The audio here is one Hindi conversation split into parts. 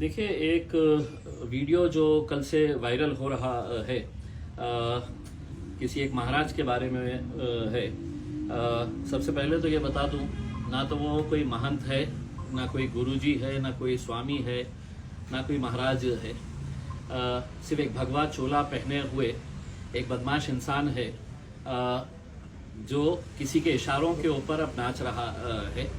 देखिए, एक वीडियो जो कल से वायरल हो रहा है किसी एक महाराज के बारे में है। सबसे पहले तो ये बता दूं, ना तो वो कोई महंत है, ना कोई गुरुजी है, ना कोई स्वामी है, ना कोई महाराज है। सिर्फ एक भगवा चोला पहने हुए एक बदमाश इंसान है जो किसी के इशारों के ऊपर अब नाच रहा है।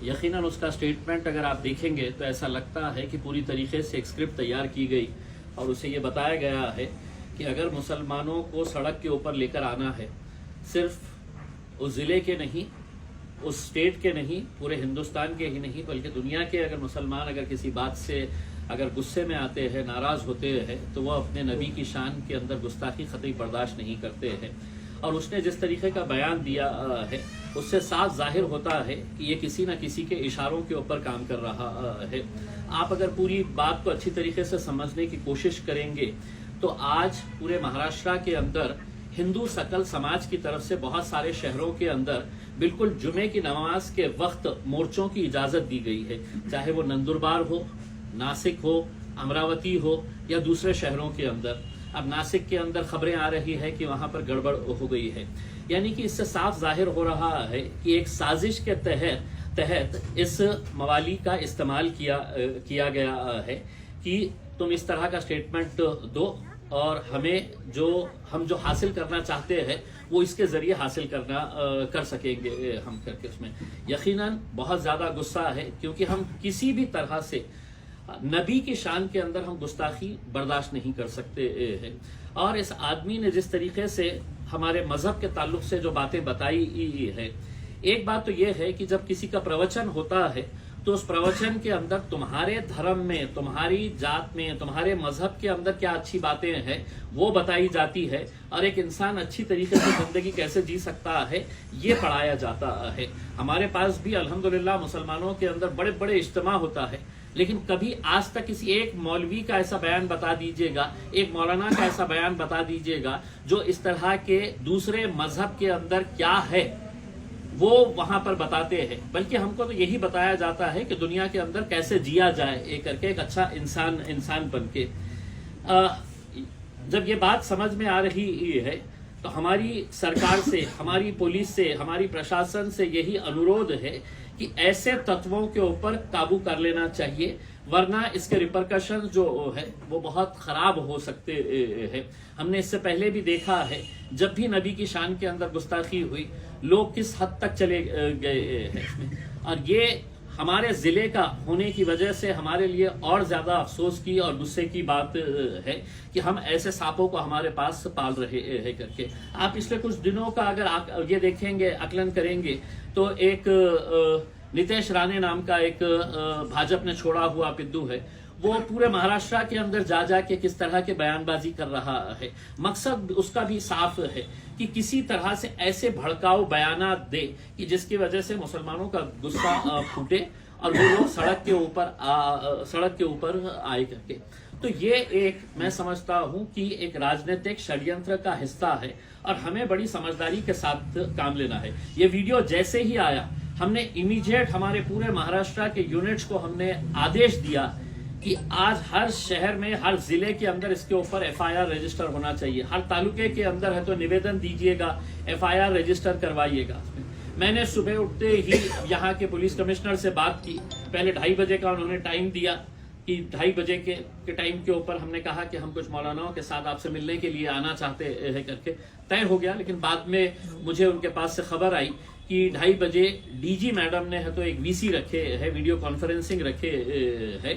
यकीनन उसका स्टेटमेंट अगर आप देखेंगे तो ऐसा लगता है कि पूरी तरीके से एक स्क्रिप्ट तैयार की गई और उसे ये बताया गया है कि अगर मुसलमानों को सड़क के ऊपर लेकर आना है, सिर्फ उस ज़िले के नहीं, उस स्टेट के नहीं, पूरे हिंदुस्तान के ही नहीं, बल्कि दुनिया के अगर मुसलमान अगर किसी बात से अगर गुस्से में आते हैं, नाराज़ होते हैं, तो वह अपने नबी की शान के अंदर गुस्ताखी कतई बर्दाश्त नहीं करते हैं। और उसने जिस तरीके का बयान दिया है उससे साफ जाहिर होता है कि ये किसी न किसी के इशारों के ऊपर काम कर रहा है। आप अगर पूरी बात को अच्छी तरीके से समझने की कोशिश करेंगे तो आज पूरे महाराष्ट्र के अंदर हिंदू सकल समाज की तरफ से बहुत सारे शहरों के अंदर बिल्कुल जुमे की नमाज के वक्त मोर्चों की इजाजत दी गई है, चाहे वो नंदुरबार हो, नासिक हो, अमरावती हो या दूसरे शहरों के अंदर। अब नासिक के अंदर खबरें आ रही है कि वहां पर गड़बड़ हो गई है, यानी कि इससे साफ जाहिर हो रहा है कि एक साजिश के तहत इस मवाली का इस्तेमाल किया गया है कि तुम इस तरह का स्टेटमेंट दो और हम जो हासिल करना चाहते हैं वो इसके जरिए हासिल कर सकेंगे हम करके। उसमें यकीनन बहुत ज्यादा गुस्सा है क्योंकि हम किसी भी तरह से नबी की शान के अंदर हम गुस्ताखी बर्दाश्त नहीं कर सकते हैं। और इस आदमी ने जिस तरीके से हमारे मजहब के ताल्लुक से जो बातें बताई है, एक बात तो यह है कि जब किसी का प्रवचन होता है तो उस प्रवचन के अंदर तुम्हारे धर्म में, तुम्हारी जात में, तुम्हारे मजहब के अंदर क्या अच्छी बातें हैं वो बताई जाती है और एक इंसान अच्छी तरीके से जिंदगी कैसे जी सकता है ये पढ़ाया जाता है। हमारे पास भी अल्हम्दुलिल्लाह मुसलमानों के अंदर बड़े बड़े इज्तिमा होता है, लेकिन कभी आज तक किसी एक मौलवी का ऐसा बयान बता दीजिएगा, एक मौलाना का ऐसा बयान बता दीजिएगा जो इस तरह के दूसरे मजहब के अंदर क्या है वो वहां पर बताते हैं। बल्कि हमको तो यही बताया जाता है कि दुनिया के अंदर कैसे जिया जाए एक करके, एक अच्छा इंसान बन के। जब ये बात समझ में आ रही है तो हमारी सरकार से, हमारी पुलिस से, हमारी प्रशासन से यही अनुरोध है कि ऐसे तत्वों के ऊपर काबू कर लेना चाहिए, वरना इसके रिपरकशन जो है वो बहुत खराब हो सकते हैं। हमने इससे पहले भी देखा है, जब भी नबी की शान के अंदर गुस्ताखी हुई लोग किस हद तक चले गए हैं इसमें। और ये हमारे जिले का होने की वजह से हमारे लिए और ज्यादा अफसोस की और गुस्से की बात है कि हम ऐसे सांपों को हमारे पास पाल रहे हैं करके। आप पिछले कुछ दिनों का अगर ये देखेंगे, आकलन करेंगे तो एक नितेश राणे नाम का एक भाजपा ने छोड़ा हुआ पिद्दू है, वो पूरे महाराष्ट्र के अंदर जा के किस तरह के बयानबाजी कर रहा है। मकसद उसका भी साफ है कि किसी तरह से ऐसे भड़काऊ बयानात दे कि जिसकी वजह से मुसलमानों का गुस्सा फूटे और वो लोग सड़क के ऊपर आए करके। तो ये एक मैं समझता हूं कि एक राजनीतिक षड्यंत्र का हिस्सा है और हमें बड़ी समझदारी के साथ काम लेना है। ये वीडियो जैसे ही आया हमने इमीडिएट हमारे पूरे महाराष्ट्र के यूनिट्स को हमने आदेश दिया कि आज हर शहर में, हर जिले के अंदर इसके ऊपर एफआईआर रजिस्टर होना चाहिए। हर तालुके के अंदर है तो निवेदन दीजिएगा, एफआईआर रजिस्टर करवाइएगा। मैंने सुबह उठते ही यहाँ के पुलिस कमिश्नर से बात की। पहले 2:30 बजे का उन्होंने टाइम दिया कि 2:30 बजे के टाइम के ऊपर हमने कहा कि हम कुछ मौलानाओं के साथ आपसे मिलने के लिए आना चाहते हैं करके। तय हो गया, लेकिन बाद में मुझे उनके पास से खबर आई कि 2:30 बजे डीजी मैडम ने है तो एक वीसी रखे है, वीडियो कॉन्फ्रेंसिंग रखे है,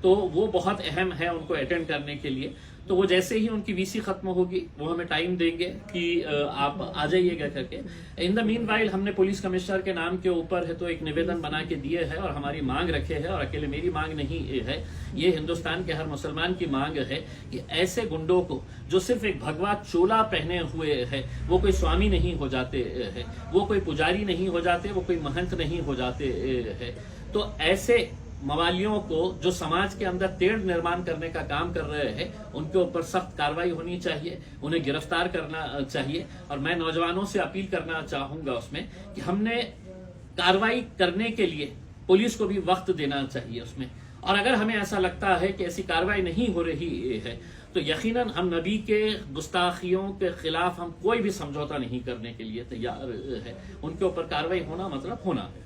तो वो बहुत अहम है उनको अटेंड करने के लिए। तो वो जैसे ही उनकी वीसी खत्म होगी वो हमें टाइम देंगे कि आप आ जाइएगा करके। इन द मीन वाइल हमने पुलिस कमिश्नर के नाम के ऊपर है तो एक निवेदन बना के दिए है और हमारी मांग रखे है, और अकेले मेरी मांग नहीं है, ये हिंदुस्तान के हर मुसलमान की मांग है कि ऐसे गुंडों को जो सिर्फ एक भगवा चोला पहने हुए है, वो कोई स्वामी नहीं हो जाते है, वो कोई पुजारी नहीं हो जाते, वो कोई महंत नहीं हो जाते है, तो ऐसे मवालियों को जो समाज के अंदर तेढ़ निर्माण करने का काम कर रहे हैं उनके ऊपर सख्त कार्रवाई होनी चाहिए, उन्हें गिरफ्तार करना चाहिए। और मैं नौजवानों से अपील करना चाहूंगा उसमें कि हमने कार्रवाई करने के लिए पुलिस को भी वक्त देना चाहिए उसमें, और अगर हमें ऐसा लगता है कि ऐसी कार्रवाई नहीं हो रही है तो यकीनन हम नबी के गुस्ताखियों के खिलाफ हम कोई भी समझौता नहीं करने के लिए तैयार है। उनके ऊपर कार्रवाई होना मतलब होना है।